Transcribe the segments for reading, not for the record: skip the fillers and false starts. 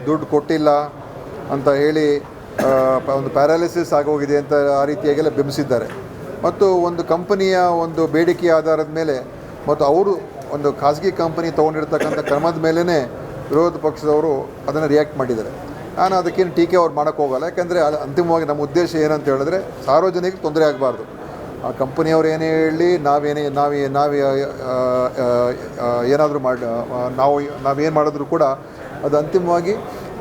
ದುಡ್ಡು ಕೊಟ್ಟಿಲ್ಲ ಅಂತ ಹೇಳಿ ಒಂದು ಪ್ಯಾರಾಲಿಸಿಸ್ ಆಗೋಗಿದೆ ಅಂತ ಆ ರೀತಿಯಾಗೆಲ್ಲ ಬಿಂಬಿಸಿದ್ದಾರೆ. ಮತ್ತು ಒಂದು ಕಂಪನಿಯ ಒಂದು ಬೇಡಿಕೆ ಆಧಾರದ ಮೇಲೆ ಮತ್ತು ಅವರು ಒಂದು ಖಾಸಗಿ ಕಂಪನಿ ತೊಗೊಂಡಿರ್ತಕ್ಕಂಥ ಕ್ರಮದ ಮೇಲೇ ವಿರೋಧ ಪಕ್ಷದವರು ಅದನ್ನು ರಿಯಾಕ್ಟ್ ಮಾಡಿದ್ದಾರೆ. ನಾನು ಅದಕ್ಕೇನು ಟೀಕೆ ಅವ್ರು ಮಾಡೋಕ್ಕೆ ಹೋಗಲ್ಲ. ಯಾಕೆಂದರೆ ಅಂತಿಮವಾಗಿ ನಮ್ಮ ಉದ್ದೇಶ ಏನಂತ ಹೇಳಿದ್ರೆ ಸಾರ್ವಜನಿಕರಿಗೆ ತೊಂದರೆ ಆಗಬಾರ್ದು. ಆ ಕಂಪನಿಯವ್ರು ಏನೇ ಹೇಳಲಿ ಏನಾದರೂ ನಾವೇನು ಮಾಡಿದ್ರು ಕೂಡ ಅದು ಅಂತಿಮವಾಗಿ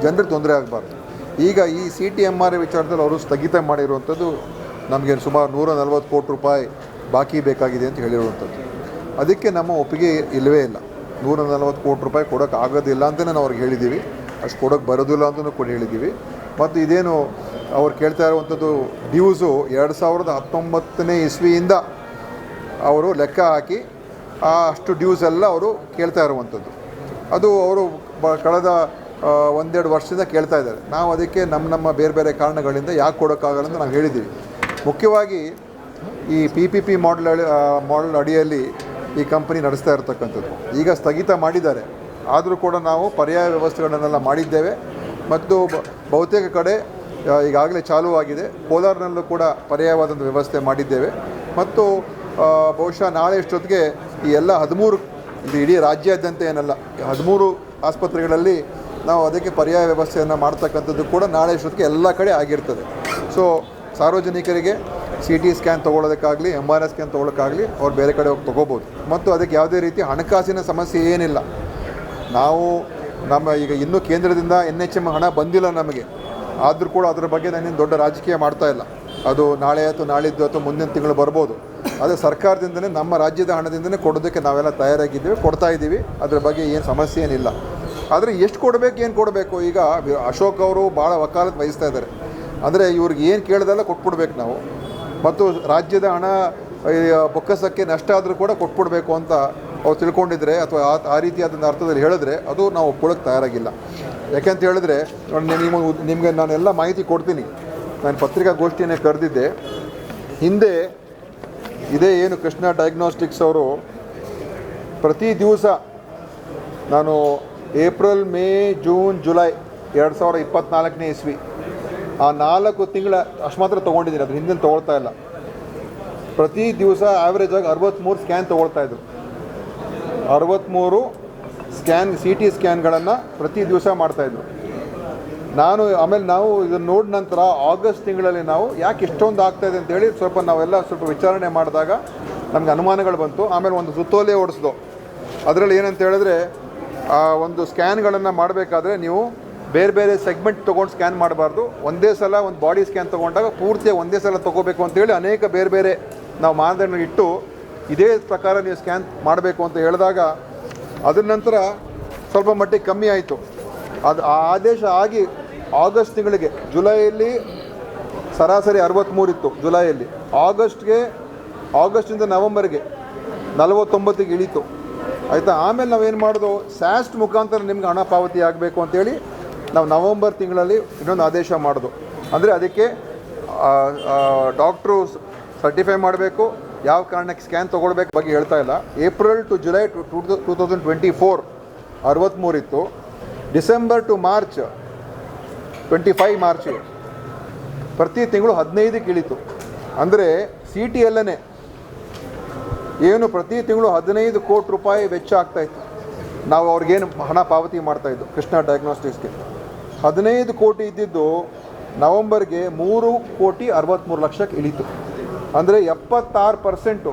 ಜನರಿಗೆ ತೊಂದರೆ ಆಗಬಾರ್ದು. ಈಗ ಈ CTMRA ವಿಚಾರದಲ್ಲಿ ಅವರು ಸ್ಥಗಿತ ಮಾಡಿರುವಂಥದ್ದು ನಮಗೆ ಸುಮಾರು 140 ಕೋಟಿ ರೂಪಾಯಿ ಬಾಕಿ ಬೇಕಾಗಿದೆ ಅಂತ ಹೇಳಿರುವಂಥದ್ದು. ಅದಕ್ಕೆ ನಮ್ಮ ಒಪ್ಪಿಗೆ ಇಲ್ಲವೇ ಇಲ್ಲ. 140 ಕೋಟಿ ರೂಪಾಯಿ ಕೊಡೋಕ್ಕೆ ಆಗೋದಿಲ್ಲ ಅಂತಲೇ ನಾವು ಅವ್ರಿಗೆ ಹೇಳಿದ್ದೀವಿ. ಅಷ್ಟು ಕೊಡೋಕ್ಕೆ ಬರೋದಿಲ್ಲ ಅಂತಲೂ ಕೂಡ ಹೇಳಿದ್ದೀವಿ. ಮತ್ತು ಇದೇನು ಅವ್ರು ಕೇಳ್ತಾ ಇರುವಂಥದ್ದು ಡ್ಯೂಸು 2019ನೇ ಇಸ್ವಿಯಿಂದ ಅವರು ಲೆಕ್ಕ ಹಾಕಿ ಅಷ್ಟು ಡ್ಯೂಸ್ ಎಲ್ಲ ಅವರು ಕೇಳ್ತಾ ಇರುವಂಥದ್ದು. ಅದು ಅವರು ಕಳೆದ 1-2 ವರ್ಷದಿಂದ ಕೇಳ್ತಾ ಇದ್ದಾರೆ. ನಾವು ಅದಕ್ಕೆ ನಮ್ಮ ಬೇರೆ ಬೇರೆ ಕಾರಣಗಳಿಂದ ಯಾಕೆ ಕೊಡೋಕ್ಕಾಗಲ್ಲ ಅಂತ ನಾವು ಹೇಳಿದ್ದೀವಿ. ಮುಖ್ಯವಾಗಿ ಈ PPP ಮಾಡೆಲ್ ಅಡಿಯಲ್ಲಿ ಈ ಕಂಪನಿ ನಡೆಸ್ತಾ ಇರತಕ್ಕಂಥದ್ದು ಈಗ ಸ್ಥಗಿತ ಮಾಡಿದ್ದಾರೆ. ಆದರೂ ಕೂಡ ನಾವು ಪರ್ಯಾಯ ವ್ಯವಸ್ಥೆಗಳನ್ನೆಲ್ಲ ಮಾಡಿದ್ದೇವೆ ಮತ್ತು ಬಹುತೇಕ ಕಡೆ ಈಗಾಗಲೇ ಚಾಲುವಾಗಿದೆ. ಕೋಲಾರ್ನಲ್ಲೂ ಕೂಡ ಪರ್ಯಾಯವಾದಂಥ ವ್ಯವಸ್ಥೆ ಮಾಡಿದ್ದೇವೆ ಮತ್ತು ಬಹುಶಃ ನಾಳೆ ಇಷ್ಟೊತ್ತಿಗೆ ಈ ಎಲ್ಲ 13 ಇದು ಇಡೀ ರಾಜ್ಯಾದ್ಯಂತ ಏನಲ್ಲ 13 ಆಸ್ಪತ್ರೆಗಳಲ್ಲಿ ನಾವು ಅದಕ್ಕೆ ಪರ್ಯಾಯ ವ್ಯವಸ್ಥೆಯನ್ನು ಮಾಡ್ತಕ್ಕಂಥದ್ದು ಕೂಡ ನಾಳೆ ಇಷ್ಟೊತ್ತಿಗೆ ಎಲ್ಲ ಕಡೆ ಆಗಿರ್ತದೆ. ಸೊ ಸಾರ್ವಜನಿಕರಿಗೆ CT ಸ್ಕ್ಯಾನ್ ತೊಗೊಳ್ಳೋದಕ್ಕಾಗಲಿ MRI ಸ್ಕ್ಯಾನ್ ತೊಗೊಳ್ಳೋಕ್ಕಾಗಲಿ ಅವ್ರು ಬೇರೆ ಕಡೆ ಹೋಗಿ ತೊಗೋಬೋದು. ಮತ್ತು ಅದಕ್ಕೆ ಯಾವುದೇ ರೀತಿ ಹಣಕಾಸಿನ ಸಮಸ್ಯೆ ಏನಿಲ್ಲ. ನಾವು ಈಗ ಇನ್ನೂ ಕೇಂದ್ರದಿಂದ NHM ಹಣ ಬಂದಿಲ್ಲ ನಮಗೆ. ಆದರೂ ಕೂಡ ಅದರ ಬಗ್ಗೆ ನಾನೇನು ದೊಡ್ಡ ರಾಜಕೀಯ ಮಾಡ್ತಾ ಇಲ್ಲ. ಅದು ನಾಳೆ ಅಥವಾ ನಾಳಿದ್ದು ಅಥವಾ ಮುಂದಿನ ತಿಂಗಳು ಬರ್ಬೋದು. ಅದೇ ಸರ್ಕಾರದಿಂದಲೇ ನಮ್ಮ ರಾಜ್ಯದ ಹಣದಿಂದಲೇ ಕೊಡೋದಕ್ಕೆ ನಾವೆಲ್ಲ ತಯಾರಾಗಿದ್ದೀವಿ, ಕೊಡ್ತಾ ಇದ್ದೀವಿ. ಅದರ ಬಗ್ಗೆ ಏನು ಸಮಸ್ಯೆ ಏನಿಲ್ಲ. ಆದರೆ ಎಷ್ಟು ಕೊಡಬೇಕು ಏನು ಕೊಡಬೇಕು ಈಗ ಅಶೋಕ್ ಅವರು ಭಾಳ ವಕಾಲತ್ ವಹಿಸ್ತಾ ಇದ್ದಾರೆ. ಅಂದರೆ ಇವ್ರಿಗೆ ಏನು ಕೇಳ್ದೆಲ್ಲ ಕೊಟ್ಬಿಡ್ಬೇಕು ನಾವು. ಮತ್ತು ರಾಜ್ಯದ ಹಣ ಬೊಕ್ಕಸಕ್ಕೆ ನಷ್ಟ ಆದರೂ ಕೂಡ ಕೊಟ್ಬಿಡ್ಬೇಕು ಅಂತ ಅವ್ರು ತಿಳ್ಕೊಂಡಿದ್ರೆ ಅಥವಾ ಆ ರೀತಿಯಾದ ಅರ್ಥದಲ್ಲಿ ಹೇಳಿದ್ರೆ ಅದು ನಾವು ಒಪ್ಕೊಳ್ಳೋಕ್ಕೆ ತಯಾರಾಗಿಲ್ಲ. ಯಾಕೆಂತ ಹೇಳಿದ್ರೆ ನಿಮಗೆ ನಾನೆಲ್ಲ ಮಾಹಿತಿ ಕೊಡ್ತೀನಿ. ನಾನು ಪತ್ರಿಕಾಗೋಷ್ಠಿಯನ್ನೇ ಕರೆದಿದ್ದೆ. ಹಿಂದೆ ಇದೇ ಏನು ಕೃಷ್ಣ ಡಯಾಗ್ನೋಸ್ಟಿಕ್ಸ್ ಅವರು ಪ್ರತಿ ದಿವಸ ನಾನು ಏಪ್ರಿಲ್, ಮೇ, ಜೂನ್, ಜುಲೈ 2024ನೇ ಇಸ್ವಿ ಆ 4 ತಿಂಗಳ ಅಷ್ಟು ಮಾತ್ರ ತೊಗೊಂಡಿದ್ದೀನಿ. ಅದ್ರ ಹಿಂದಿನ ತೊಗೊಳ್ತಾ ಇಲ್ಲ. ಪ್ರತಿ ದಿವಸ ಆ್ಯಾವ್ರೇಜ್ ಆಗಿ 63 ಸ್ಕ್ಯಾನ್ ತೊಗೊಳ್ತಾಯಿದ್ರು. 63 CT ಸ್ಕ್ಯಾನ್ಗಳನ್ನು ಪ್ರತಿ ದಿವಸ ಮಾಡ್ತಾಯಿದ್ರು. ಆಮೇಲೆ ನಾವು ಇದನ್ನು ನೋಡಿದ ನಂತರ ಆಗಸ್ಟ್ ತಿಂಗಳಲ್ಲಿ ನಾವು ಯಾಕೆ ಇಷ್ಟೊಂದು ಆಗ್ತಾಯಿದೆ ಅಂತೇಳಿ ನಾವೆಲ್ಲ ಸ್ವಲ್ಪ ವಿಚಾರಣೆ ಮಾಡಿದಾಗ ನಮಗೆ ಅನುಮಾನಗಳು ಬಂತು. ಆಮೇಲೆ ಒಂದು ಸುತ್ತೋಲೆ ಓಡಿಸ್ದು. ಅದರಲ್ಲಿ ಏನಂತ ಹೇಳಿದ್ರೆ ಒಂದು ಸ್ಕ್ಯಾನ್ಗಳನ್ನು ಮಾಡಬೇಕಾದ್ರೆ ನೀವು ಬೇರೆ ಬೇರೆ ಸೆಗ್ಮೆಂಟ್ ತೊಗೊಂಡು ಸ್ಕ್ಯಾನ್ ಮಾಡಬಾರ್ದು. ಒಂದೇ ಸಲ ಒಂದು ಬಾಡಿ ಸ್ಕ್ಯಾನ್ ತೊಗೊಂಡಾಗ ಪೂರ್ತಿಯಾಗಿ ಒಂದೇ ಸಲ ತೊಗೋಬೇಕು ಅಂತೇಳಿ ಅನೇಕ ಬೇರೆ ಬೇರೆ ನಾವು ಮಾನದಂಡ ಇಟ್ಟು ಇದೇ ಪ್ರಕಾರ ನೀವು ಸ್ಕ್ಯಾನ್ ಮಾಡಬೇಕು ಅಂತ ಹೇಳಿದಾಗ ಅದರ ನಂತರ ಸ್ವಲ್ಪ ಮಟ್ಟಿಗೆ ಕಮ್ಮಿ ಆಯಿತು. ಅದು ಆ ಆದೇಶ ಆಗಿ ಆಗಸ್ಟ್ ತಿಂಗಳಿಗೆ, ಜುಲೈಯಲ್ಲಿ ಸರಾಸರಿ 63 ಇತ್ತು ಜುಲೈಯಲ್ಲಿ. ಆಗಸ್ಟಿಂದ ನವಂಬರ್ಗೆ 49ಗೆ ಇಳೀತು. ಆಯಿತಾ. ಆಮೇಲೆ ನಾವೇನು ಮಾಡೋದು, ಸ್ಯಾಸ್ಟ್ ಮುಖಾಂತರ ನಿಮ್ಗೆ ಹಣ ಪಾವತಿ ಆಗಬೇಕು ಅಂತೇಳಿ ನಾವು ನವಂಬರ್ ತಿಂಗಳಲ್ಲಿ ಇನ್ನೊಂದು ಆದೇಶ ಮಾಡೋದು. ಅಂದರೆ ಅದಕ್ಕೆ ಡಾಕ್ಟ್ರು ಸರ್ಟಿಫೈ ಮಾಡಬೇಕು, ಯಾವ ಕಾರಣಕ್ಕೆ ಸ್ಕ್ಯಾನ್ ತೊಗೊಳ್ಬೇಕು ಬಗ್ಗೆ ಹೇಳ್ತಾ ಇಲ್ಲ. ಏಪ್ರಿಲ್ ಟು ಜುಲೈ 2024 63 ಇತ್ತು. ಡಿಸೆಂಬರ್ ಟು ಮಾರ್ಚ್ 25 ಮಾರ್ಚ್ ಪ್ರತಿ ತಿಂಗಳು 15ಕ್ಕೆ ಇಳೀತು. ಅಂದರೆ CTಯಲ್ಲೇ ಏನು ಪ್ರತಿ ತಿಂಗಳು 15 ಕೋಟಿ ರೂಪಾಯಿ ವೆಚ್ಚ ಆಗ್ತಾಯಿತ್ತು. ನಾವು ಅವ್ರಿಗೇನು ಹಣ ಪಾವತಿ ಮಾಡ್ತಾಯಿದ್ದು ಕೃಷ್ಣ ಡಯಾಗ್ನೋಸ್ಟಿಕ್ಸ್ಗೆ. 15 ಕೋಟಿ ಇದ್ದಿದ್ದು ನವಂಬರ್ಗೆ 3,63,00,000ಕ್ಕೆ ಇಳೀತು. ಅಂದರೆ 76%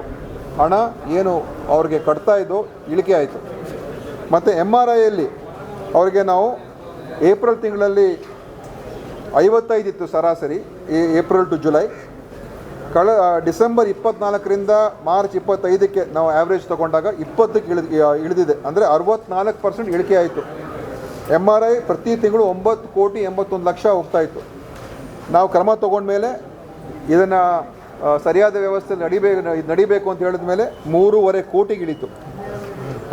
ಹಣ ಏನು ಅವ್ರಿಗೆ ಕಟ್ತಾಯಿದ್ದು ಇಳಿಕೆ ಆಯಿತು. ಮತ್ತು MRIಯಲ್ಲಿ ಅವ್ರಿಗೆ ನಾವು ಏಪ್ರಿಲ್ ತಿಂಗಳಲ್ಲಿ 55 ಇತ್ತು ಸರಾಸರಿ, ಏಪ್ರಿಲ್ ಟು ಜುಲೈ. ಡಿಸೆಂಬರ್ 24ರಿಂದ ಮಾರ್ಚ್ 25ಕ್ಕೆ ನಾವು ಆ್ಯಾವ್ರೇಜ್ ತೊಗೊಂಡಾಗ 20ಕ್ಕೆ ಇಳಿದಿದೆ. ಅಂದರೆ 64% ಇಳಿಕೆ ಆಯಿತು. MRI ಪ್ರತಿ ತಿಂಗಳು 9,81,00,000 ಹೋಗ್ತಾಯಿತ್ತು. ನಾವು ಕ್ರಮ ತೊಗೊಂಡ್ಮೇಲೆ ಇದನ್ನು ಸರಿಯಾದ ವ್ಯವಸ್ಥೆ ನಡಿಬೇಕು ಅಂತ ಹೇಳಿದ ಮೇಲೆ 3.5 ಕೋಟಿಗೆ ಇಳೀತು.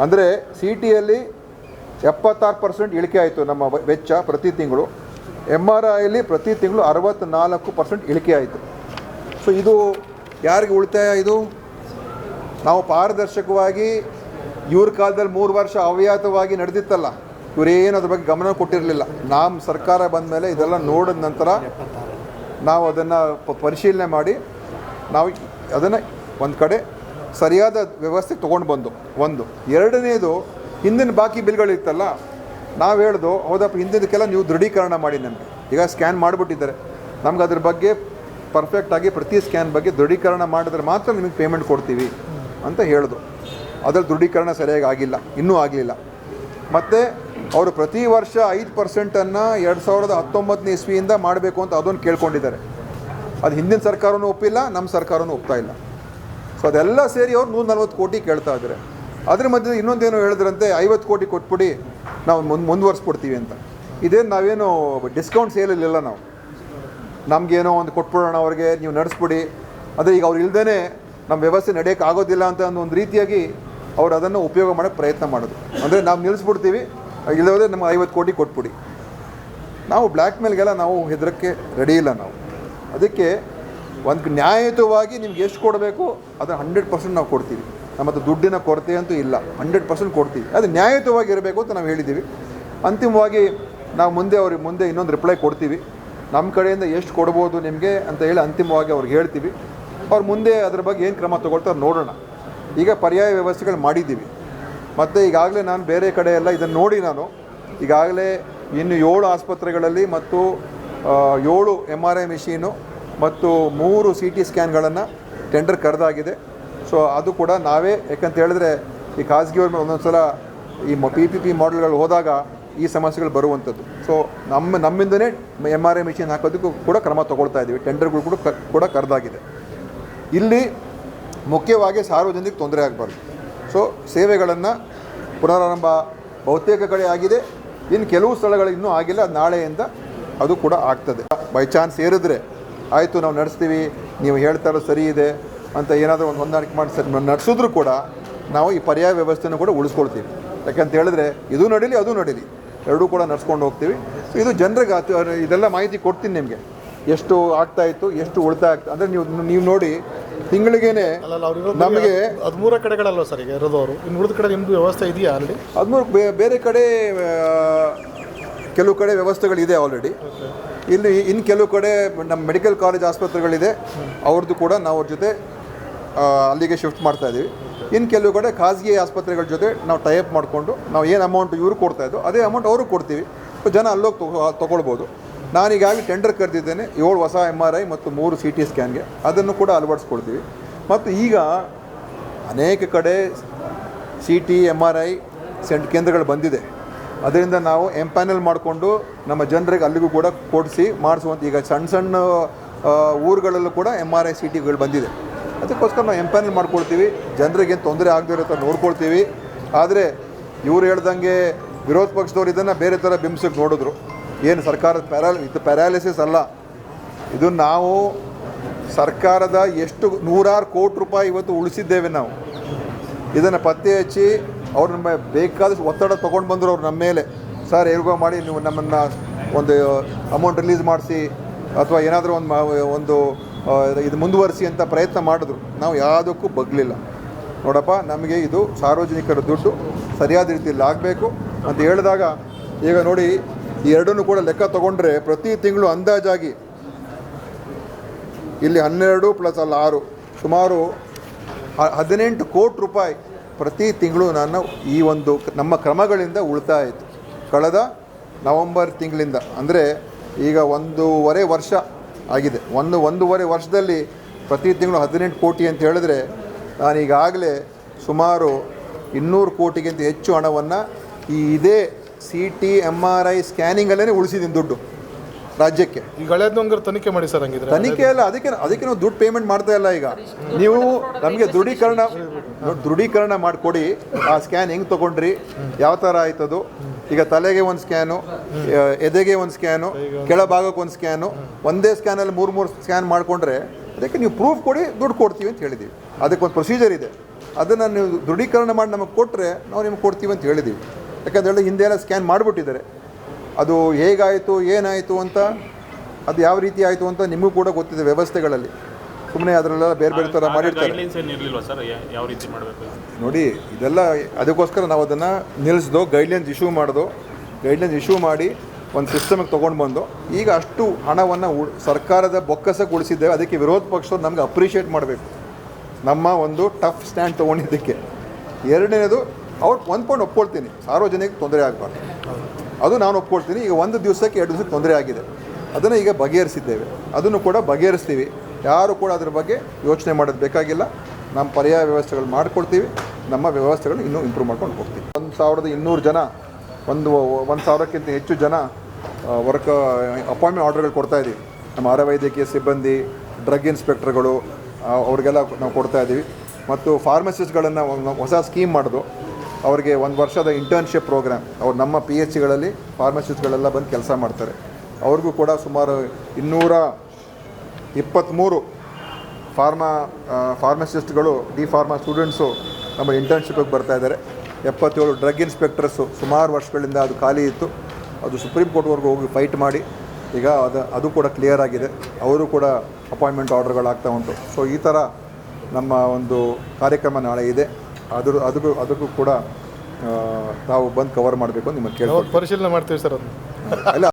ಅಂದರೆ CTಯಲ್ಲಿ 76% ಇಳಿಕೆ ಆಯಿತು ನಮ್ಮ ವೆಚ್ಚ ಪ್ರತಿ ತಿಂಗಳು. MRIಯಲ್ಲಿ ಪ್ರತಿ ತಿಂಗಳು 64% ಇಳಿಕೆ ಆಯಿತು. ಸೊ ಇದು ಯಾರಿಗೆ ಉಳಿತಾಯ? ಇದು ನಾವು ಪಾರದರ್ಶಕವಾಗಿ ಇವ್ರ ಕಾಲದಲ್ಲಿ 3 ವರ್ಷ ಅವ್ಯಾತವಾಗಿ ನಡೆದಿತ್ತಲ್ಲ, ಇವರೇನು ಅದ್ರ ಬಗ್ಗೆ ಗಮನ ಕೊಟ್ಟಿರಲಿಲ್ಲ. ನಮ್ಮ ಸರ್ಕಾರ ಬಂದ ಮೇಲೆ ಇದೆಲ್ಲ ನೋಡಿದ ನಂತರ ನಾವು ಅದನ್ನು ಪರಿಶೀಲನೆ ಮಾಡಿ ನಾವು ಅದನ್ನು ಒಂದು ಕಡೆ ಸರಿಯಾದ ವ್ಯವಸ್ಥೆ ತೊಗೊಂಡು ಬಂದು. ಒಂದು ಎರಡನೇದು, ಹಿಂದಿನ ಬಾಕಿ ಬಿಲ್ಗಳಿತ್ತಲ್ಲ, ನಾವು ಹೇಳ್ದು ಹೌದಪ್ಪ ಹಿಂದಿನಕ್ಕೆಲ್ಲ ನೀವು ದೃಢೀಕರಣ ಮಾಡಿ ನಮಗೆ. ಈಗ ಸ್ಕ್ಯಾನ್ ಮಾಡಿಬಿಟ್ಟಿದ್ದಾರೆ, ನಮ್ಗೆ ಅದ್ರ ಬಗ್ಗೆ ಪರ್ಫೆಕ್ಟಾಗಿ ಪ್ರತಿ ಸ್ಕ್ಯಾನ್ ಬಗ್ಗೆ ದೃಢೀಕರಣ ಮಾಡಿದ್ರೆ ಮಾತ್ರ ನಿಮಗೆ ಪೇಮೆಂಟ್ ಕೊಡ್ತೀವಿ ಅಂತ ಹೇಳ್ದು. ಅದ್ರಲ್ಲಿ ದೃಢೀಕರಣ ಸರಿಯಾಗಿ ಆಗಿಲ್ಲ, ಇನ್ನೂ ಆಗಲಿಲ್ಲ. ಮತ್ತು ಅವರು ಪ್ರತಿ ವರ್ಷ 5%ಅನ್ನು 2019 ಇಸ್ವಿಯಿಂದ ಮಾಡಬೇಕು ಅಂತ ಅದನ್ನು ಕೇಳ್ಕೊಂಡಿದ್ದಾರೆ. ಅದು ಹಿಂದಿನ ಸರ್ಕಾರನೂ ಒಪ್ಪಿಲ್ಲ, ನಮ್ಮ ಸರ್ಕಾರನೂ ಒಪ್ತಾ ಇಲ್ಲ. ಸೊ ಅದೆಲ್ಲ ಸೇರಿ ಅವ್ರು 140 ಕೋಟಿ ಕೇಳ್ತಾ ಇದ್ದಾರೆ. ಅದ್ರ ಮಧ್ಯೆ ಇನ್ನೊಂದೇನು ಹೇಳಿದ್ರಂತೆ, 50 ಕೋಟಿ ಕೊಟ್ಬಿಡಿ ನಾವು ಮುಂದುವರ್ಸ್ಬಿಡ್ತೀವಿ ಅಂತ. ಇದೇನು ನಾವೇನು ಡಿಸ್ಕೌಂಟ್ ಸೇಲಲ್ಲಿಲ್ಲ, ನಾವು ನಮಗೇನೋ ಒಂದು ಕೊಟ್ಬಿಡೋಣ ಅವ್ರಿಗೆ, ನೀವು ನಡೆಸ್ಬಿಡಿ. ಅದೇ ಈಗ ಅವ್ರು ಇಲ್ಲದೇ ನಮ್ಮ ವ್ಯವಸ್ಥೆ ನಡೆಯೋಕ್ಕೆ ಆಗೋದಿಲ್ಲ ಅಂತ ಒಂದು ರೀತಿಯಾಗಿ ಅವ್ರು ಅದನ್ನು ಉಪಯೋಗ ಮಾಡೋಕ್ಕೆ ಪ್ರಯತ್ನ ಮಾಡೋದು. ಅಂದರೆ ನಾವು ನಿಲ್ಲಿಸ್ಬಿಡ್ತೀವಿ, ಇಲ್ಲದೇ ನಮಗೆ 50 ಕೋಟಿ ಕೊಟ್ಬಿಡಿ. ನಾವು ಬ್ಲ್ಯಾಕ್ ಮೇಲ್ಗೆಲ್ಲ ನಾವು ಹೆದರಕ್ಕೆ ರೆಡಿ ಇಲ್ಲ ನಾವು. ಅದಕ್ಕೆ ಒಂದು ನ್ಯಾಯಯುತವಾಗಿ ನಿಮ್ಗೆ ಎಷ್ಟು ಕೊಡಬೇಕು ಅದನ್ನು 100% ನಾವು ಕೊಡ್ತೀವಿ. ನಮ್ಮ ಹತ್ರ ದುಡ್ಡಿನ ಕೊರತೆ ಅಂತೂ ಇಲ್ಲ, 100% ಕೊಡ್ತೀವಿ. ಅದು ನ್ಯಾಯಯುತವಾಗಿ ಇರಬೇಕು ಅಂತ ನಾವು ಹೇಳಿದ್ದೀವಿ. ಅಂತಿಮವಾಗಿ ನಾವು ಅವ್ರಿಗೆ ಮುಂದೆ ಇನ್ನೊಂದು ರಿಪ್ಲೈ ಕೊಡ್ತೀವಿ, ನಮ್ಮ ಕಡೆಯಿಂದ ಎಷ್ಟು ಕೊಡ್ಬೋದು ನಿಮಗೆ ಅಂತ ಹೇಳಿ ಅಂತಿಮವಾಗಿ ಅವ್ರಿಗೆ ಹೇಳ್ತೀವಿ. ಅವ್ರು ಮುಂದೆ ಅದ್ರ ಬಗ್ಗೆ ಏನು ಕ್ರಮ ತೊಗೊಳ್ತಾರೆ ನೋಡೋಣ. ಈಗ ಪರ್ಯಾಯ ವ್ಯವಸ್ಥೆಗಳು ಮಾಡಿದ್ದೀವಿ. ಮತ್ತು ಈಗಾಗಲೇ ನಾನು ಬೇರೆ ಕಡೆ ಎಲ್ಲ ಇದನ್ನು ನೋಡಿ ನಾನು ಈಗಾಗಲೇ ಇನ್ನು 7 ಆಸ್ಪತ್ರೆಗಳಲ್ಲಿ ಮತ್ತು 7 MRI ಮಿಷೀನು ಮತ್ತು 3 CT ಸ್ಕ್ಯಾನ್ಗಳನ್ನು ಟೆಂಡರ್ ಕರೆದಾಗಿದೆ. ಸೊ ಅದು ಕೂಡ ನಾವೇ, ಯಾಕಂತ ಹೇಳಿದ್ರೆ ಈ ಖಾಸಗಿಯವ್ರ ಮೇಲೆ ಒಂದೊಂದು ಸಲ ಈ PPP ಮಾಡೆಲ್ಗಳು ಹೋದಾಗ ಈ ಸಮಸ್ಯೆಗಳು ಬರುವಂಥದ್ದು. ಸೊ ನಮ್ಮಿಂದನೇ MRI ಮಿಷಿನ್ ಹಾಕೋದಕ್ಕೂ ಕೂಡ ಕ್ರಮ ತೊಗೊಳ್ತಾ ಇದ್ದೀವಿ. ಟೆಂಡರ್ಗಳು ಕೂಡ ಕರೆದಾಗಿದೆ. ಇಲ್ಲಿ ಮುಖ್ಯವಾಗಿ ಸಾರ್ವಜನಿಕ ತೊಂದರೆ ಆಗಬಾರ್ದು. ಸೊ ಸೇವೆಗಳನ್ನು ಪುನರಾರಂಭ ಬಹುತೇಕ ಕಡೆ ಆಗಿದೆ, ಇನ್ನು ಕೆಲವು ಸ್ಥಳಗಳು ಇನ್ನೂ ಆಗಿಲ್ಲ. ನಾಳೆಯಿಂದ ಅದು ಕೂಡ ಆಗ್ತದೆ. ಬೈ ಚಾನ್ಸ್ ಸೇರಿದ್ರೆ ಆಯಿತು ನಾವು ನಡೆಸ್ತೀವಿ, ನೀವು ಹೇಳ್ತಾ ಇರೋದು ಸರಿ ಇದೆ ಅಂತ ಏನಾದರೂ ಒಂದು ಹೊಂದಾಣಿಕೆ ಮಾಡಿ ನಡೆಸಿದ್ರು ಕೂಡ ನಾವು ಈ ಪರ್ಯಾಯ ವ್ಯವಸ್ಥೆನೂ ಕೂಡ ಉಳಿಸ್ಕೊಳ್ತೀವಿ. ಯಾಕಂತ ಹೇಳಿದ್ರೆ ಇದು ನಡೀಲಿ ಅದು ನಡೀಲಿ, ಎರಡೂ ಕೂಡ ನಡ್ಸ್ಕೊಂಡು ಹೋಗ್ತೀವಿ. ಸೊ ಇದು ಜನರಿಗೆ ಇದೆಲ್ಲ ಮಾಹಿತಿ ಕೊಡ್ತೀನಿ ನಿಮಗೆ, ಎಷ್ಟು ಆಗ್ತಾಯಿತ್ತು, ಎಷ್ಟು ಉಳಿತಾಯ ಆಗ್ತಾ. ಅಂದರೆ ನೀವು ನೋಡಿ ತಿಂಗಳಿಗೇನೆ ನಮಗೆ 13 ಕಡೆಗಳಲ್ವ ಸರ್ ಈಗ ಇರೋದವರು, ಇನ್ನು ಉಳಿದ ಕಡೆ ನಿಮ್ಮದು ವ್ಯವಸ್ಥೆ ಇದೆಯಾ ಆಲ್ರೆಡಿ? 13 ಬೇರೆ ಕಡೆ ಕೆಲವು ಕಡೆ ವ್ಯವಸ್ಥೆಗಳಿದೆ ಆಲ್ರೆಡಿ. ಇಲ್ಲಿ ಇನ್ನು ಕೆಲವು ಕಡೆ ನಮ್ಮ ಮೆಡಿಕಲ್ ಕಾಲೇಜ್ ಆಸ್ಪತ್ರೆಗಳಿದೆ, ಅವ್ರದ್ದು ಕೂಡ ನಾವು ಅವ್ರ ಜೊತೆ ಅಲ್ಲಿಗೆ ಶಿಫ್ಟ್ ಮಾಡ್ತಾಯಿದ್ದೀವಿ. ಇನ್ನು ಕೆಲವು ಕಡೆ ಖಾಸಗಿ ಆಸ್ಪತ್ರೆಗಳ ಜೊತೆ ನಾವು ಟೈಅಪ್ ಮಾಡಿಕೊಂಡು ನಾವು ಏನು ಅಮೌಂಟ್ ಇವರು ಕೊಡ್ತಾಯಿದ್ದೋ ಅದೇ ಅಮೌಂಟ್ ಅವ್ರಿಗೆ ಕೊಡ್ತೀವಿ. ಸೊ ಜನ ಅಲ್ಲೋಗಿ ತೊಗೊಳ್ಬೋದು. ನಾನೀಗಾಗಲೇ ಟೆಂಡರ್ ಕರೆದಿದ್ದೇನೆ 7 ಹೊಸ MRI ಮತ್ತು 3 CT ಸ್ಕ್ಯಾನ್ಗೆ, ಅದನ್ನು ಕೂಡ ಅಳವಡಿಸ್ಕೊಳ್ತೀವಿ. ಮತ್ತು ಈಗ ಅನೇಕ ಕಡೆ CT MRI ಕೇಂದ್ರಗಳು ಬಂದಿದೆ. ಅದರಿಂದ ನಾವು ಎಂಪ್ಯಾನಲ್ ಮಾಡಿಕೊಂಡು ನಮ್ಮ ಜನರಿಗೆ ಅಲ್ಲಿಗೂ ಕೂಡ ಕೊಡಿಸಿ ಮಾಡಿಸುವಂಥ, ಈಗ ಸಣ್ಣ ಊರುಗಳಲ್ಲೂ ಕೂಡ MRI CTಗಳು ಬಂದಿದೆ. ಅದಕ್ಕೋಸ್ಕರ ನಾವು ಎಂಪ್ಯಾನಲ್ ಮಾಡ್ಕೊಳ್ತೀವಿ, ಜನರಿಗೇನು ತೊಂದರೆ ಆಗದೇ ಇರೋ ಥರ ನೋಡ್ಕೊಳ್ತೀವಿ. ಆದರೆ ಇವ್ರು ಹೇಳ್ದಂಗೆ ವಿರೋಧ ಪಕ್ಷದವ್ರು ಇದನ್ನು ಬೇರೆ ಥರ ಬಿಂಬಿಸೋಕ್ಕೆ ನೋಡಿದ್ರು. ಏನು ಸರ್ಕಾರದ ಇದು ಪ್ಯಾರಾಲಿಸಿಸ್ ಅಲ್ಲ, ಇದು ನಾವು ಸರ್ಕಾರದ ಎಷ್ಟು 100 ಕೋಟಿ ರೂಪಾಯಿ ಇವತ್ತು ಉಳಿಸಿದ್ದೇವೆ ನಾವು. ಇದನ್ನು ಪತ್ತೆ ಹಚ್ಚಿ ಅವ್ರು ನಮ್ಮ ಬೇಕಾದಷ್ಟು ಒತ್ತಡ ತೊಗೊಂಡು ಬಂದರು ಅವ್ರು ನಮ್ಮ ಮೇಲೆ. ಸರ್ ಹೇಗೋ ಮಾಡಿ ನೀವು ನಮ್ಮನ್ನು ಒಂದು ಅಮೌಂಟ್ ರಿಲೀಸ್ ಮಾಡಿಸಿ ಅಥವಾ ಏನಾದರೂ ಒಂದು ಇದು ಮುಂದುವರಿಸಿ ಅಂತ ಪ್ರಯತ್ನ ಮಾಡಿದ್ರು. ನಾವು ಯಾವುದಕ್ಕೂ ಬಗ್ಲಿಲ್ಲ. ನೋಡಪ್ಪ, ನಮಗೆ ಇದು ಸಾರ್ವಜನಿಕರ ದುಡ್ಡು ಸರಿಯಾದ ರೀತಿಯಲ್ಲಿ ಆಗಬೇಕು ಅಂತ ಹೇಳಿದಾಗ, ಈಗ ನೋಡಿ ಈ ಎರಡನ್ನೂ ಕೂಡ ಲೆಕ್ಕ ತೊಗೊಂಡ್ರೆ ಪ್ರತಿ ತಿಂಗಳು ಅಂದಾಜಾಗಿ ಇಲ್ಲಿ 12 + ಅಲ್ಲಿ 6 ಸುಮಾರು 18 ಕೋಟಿ ರೂಪಾಯಿ ಪ್ರತಿ ತಿಂಗಳು ನಾನು ಈ ಒಂದು ನಮ್ಮ ಕ್ರಮಗಳಿಂದ ಉಳಿತಾಯ ಆಯಿತು ಕಳೆದ ನವೆಂಬರ್ ತಿಂಗಳಿಂದ. ಅಂದರೆ ಈಗ 1.5 ವರ್ಷ ಆಗಿದೆ. 1.5 ವರ್ಷದಲ್ಲಿ ಪ್ರತಿ ತಿಂಗಳು 18 ಕೋಟಿ ಅಂತ ಹೇಳಿದ್ರೆ ನಾನೀಗಾಗಲೇ ಸುಮಾರು 200 ಕೋಟಿಗಿಂತ ಹೆಚ್ಚು ಹಣವನ್ನು ಇದೇ CT MRI ಸ್ಕ್ಯಾನಿಂಗಲ್ಲೇ ಉಳಿಸಿದ್ದೀನಿ ದುಡ್ಡು ರಾಜ್ಯಕ್ಕೆ. ಈಗ ಹಳೇದು ತನಿಖೆ ಮಾಡಿ ಸರ್. ಹಂಗಿದ್ರೆ ತನಿಖೆ ಅಲ್ಲ, ಅದಕ್ಕೆ ನಾವು ದುಡ್ಡು ಪೇಮೆಂಟ್ ಮಾಡ್ತಾ ಇಲ್ಲ. ಈಗ ನೀವು ನಮಗೆ ದೃಢೀಕರಣ ಮಾಡಿಕೊಡಿ, ಆ ಸ್ಕ್ಯಾನ್ ಹೆಂಗೆ ತೊಗೊಂಡ್ರಿ, ಯಾವ ಥರ ಆಯ್ತದು. ಈಗ ತಲೆಗೆ ಒಂದು ಸ್ಕ್ಯಾನು, ಎದೆಗೆ ಒಂದು ಸ್ಕ್ಯಾನು, ಕೆಳಭಾಗಕ್ಕೆ ಒಂದು ಸ್ಕ್ಯಾನು, ಒಂದೇ ಸ್ಕ್ಯಾನಲ್ಲಿ 3 ಸ್ಕ್ಯಾನ್ ಮಾಡಿಕೊಂಡ್ರೆ ಅದಕ್ಕೆ ನೀವು ಪ್ರೂಫ್ ಕೊಡಿ, ದುಡ್ಡು ಕೊಡ್ತೀವಿ ಅಂತ ಹೇಳಿದ್ದೀವಿ. ಅದಕ್ಕೊಂದು ಪ್ರೊಸೀಜರ್ ಇದೆ. ಅದನ್ನು ನೀವು ದೃಢೀಕರಣ ಮಾಡಿ ನಮಗೆ ಕೊಟ್ಟರೆ ನಾವು ನಿಮ್ಗೆ ಕೊಡ್ತೀವಿ ಅಂತ ಹೇಳಿದ್ದೀವಿ. ಯಾಕಂತ ಹೇಳಿದ್ರೆ ಹಿಂದೆ ಎಲ್ಲ ಸ್ಕ್ಯಾನ್ ಮಾಡಿಬಿಟ್ಟಿದ್ದಾರೆ. ಅದು ಹೇಗಾಯಿತು ಏನಾಯಿತು ಅಂತ, ಅದು ಯಾವ ರೀತಿ ಆಯಿತು ಅಂತ ನಿಮಗೂ ಕೂಡ ಗೊತ್ತಿದೆ ವ್ಯವಸ್ಥೆಗಳಲ್ಲಿ. ಸುಮ್ಮನೆ ಅದರಲ್ಲೆಲ್ಲ ಬೇರೆ ಬೇರೆ ಥರ ಮಾಡಿರ್ತಾರೆ ನೋಡಿ. ಇದೆಲ್ಲ ಅದಕ್ಕೋಸ್ಕರ ನಾವು ಅದನ್ನು ನಿಲ್ಲಿಸ್ದೋ, ಗೈಡ್ಲೈನ್ಸ್ ಇಶ್ಯೂ ಮಾಡೋದು. ಗೈಡ್ಲೈನ್ಸ್ ಇಶ್ಯೂ ಮಾಡಿ ಒಂದು ಸಿಸ್ಟಮಿಗೆ ತೊಗೊಂಡು ಬಂದು ಈಗ ಅಷ್ಟು ಹಣವನ್ನು ಸರ್ಕಾರದ ಬೊಕ್ಕಸಕ್ಕೆ ಉಳಿಸಿದ್ದೇವೆ. ಅದಕ್ಕೆ ವಿರೋಧ ಪಕ್ಷದವ್ರು ನಮ್ಗೆ ಅಪ್ರಿಷಿಯೇಟ್ ಮಾಡಬೇಕು, ನಮ್ಮ ಒಂದು ಟಫ್ ಸ್ಟ್ಯಾಂಡ್ ತೊಗೊಂಡಿದ್ದಕ್ಕೆ. ಎರಡನೇದು ಅವ್ರು ಹೊಂದ್ಕೊಂಡು ಒಪ್ಕೊಳ್ತೀನಿ, ಸಾರ್ವಜನಿಕ ತೊಂದರೆ ಆಗಬಾರ್ದು, ಅದು ನಾನು ಒಪ್ಕೊಳ್ತೀನಿ. ಈಗ 1 ದಿವಸಕ್ಕೆ 2 ದಿವಸಕ್ಕೆ ತೊಂದರೆ ಆಗಿದೆ, ಅದನ್ನು ಈಗ ಬಗೆಹರಿಸಿದ್ದೇವೆ, ಅದನ್ನು ಕೂಡ ಬಗೆಹರಿಸ್ತೀವಿ. ಯಾರು ಕೂಡ ಅದ್ರ ಬಗ್ಗೆ ಯೋಚನೆ ಮಾಡೋದು ಬೇಕಾಗಿಲ್ಲ. ನಮ್ಮ ಪರ್ಯಾಯ ವ್ಯವಸ್ಥೆಗಳು ಮಾಡ್ಕೊಳ್ತೀವಿ, ನಮ್ಮ ವ್ಯವಸ್ಥೆಗಳು ಇನ್ನೂ ಇಂಪ್ರೂವ್ ಮಾಡ್ಕೊಂಡು ಹೋಗ್ತೀವಿ. 1200 ಜನ, 1000ಕ್ಕಿಂತ ಹೆಚ್ಚು ಜನ ವರ್ಕ್ ಅಪಾಯಿಂಟ್ಮೆಂಟ್ ಆರ್ಡರ್ಗಳು ಕೊಡ್ತಾಯಿದ್ದೀವಿ. ನಮ್ಮ ಆರೋಗ್ಯ ಸಿಬ್ಬಂದಿ, ಡ್ರಗ್ ಇನ್ಸ್ಪೆಕ್ಟರ್ಗಳು, ಅವ್ರಿಗೆಲ್ಲ ನಾವು ಕೊಡ್ತಾಯಿದ್ದೀವಿ. ಮತ್ತು ಫಾರ್ಮಸಿಸ್ಟ್ಗಳನ್ನು ಹೊಸ ಸ್ಕೀಮ್ ಮಾಡೋದು, ಅವರಿಗೆ 1 ವರ್ಷದ ಇಂಟರ್ನ್ಶಿಪ್ ಪ್ರೋಗ್ರಾಮ್. ಅವ್ರು ನಮ್ಮ PHCಗಳಲ್ಲಿ ಫಾರ್ಮಸಿಸ್ಟ್ಗಳೆಲ್ಲ ಬಂದು ಕೆಲಸ ಮಾಡ್ತಾರೆ. ಅವ್ರಿಗೂ ಕೂಡ ಸುಮಾರು 223 ಫಾರ್ಮಸಿಸ್ಟ್ಗಳು ಫಾರ್ಮಾ ಸ್ಟೂಡೆಂಟ್ಸು ನಮ್ಮ ಇಂಟರ್ನ್ಶಿಪ್ಪಿಗೆ ಬರ್ತಾಯಿದ್ದಾರೆ. 77 ಡ್ರಗ್ ಇನ್ಸ್ಪೆಕ್ಟರ್ಸು ಸುಮಾರು ವರ್ಷಗಳಿಂದ ಅದು ಖಾಲಿ ಇತ್ತು, ಅದು ಸುಪ್ರೀಂ ಕೋರ್ಟ್ವರೆಗೂ ಹೋಗಿ ಫೈಟ್ ಮಾಡಿ ಈಗ ಅದು ಕೂಡ ಕ್ಲಿಯರ್ ಆಗಿದೆ. ಅವರು ಕೂಡ ಅಪಾಯಿಂಟ್ಮೆಂಟ್ ಆರ್ಡರ್ಗಳಾಗ್ತಾ ಉಂಟು. ಸೊ ಈ ಥರ ನಮ್ಮ ಒಂದು ಕಾರ್ಯಕ್ರಮ ನಾಳೆ ಇದೆ. ಅದಕ್ಕೂ ಕೂಡ ನಾವು ಬಂದು ಕವರ್ ಮಾಡಬೇಕು ಅಂತ ನಿಮಗೆ ಕೇಳ್ಬೋದು. ಪರಿಶೀಲನೆ ಮಾಡ್ತೀವಿ ಸರ್ ಅದು. ಇಲ್ಲ,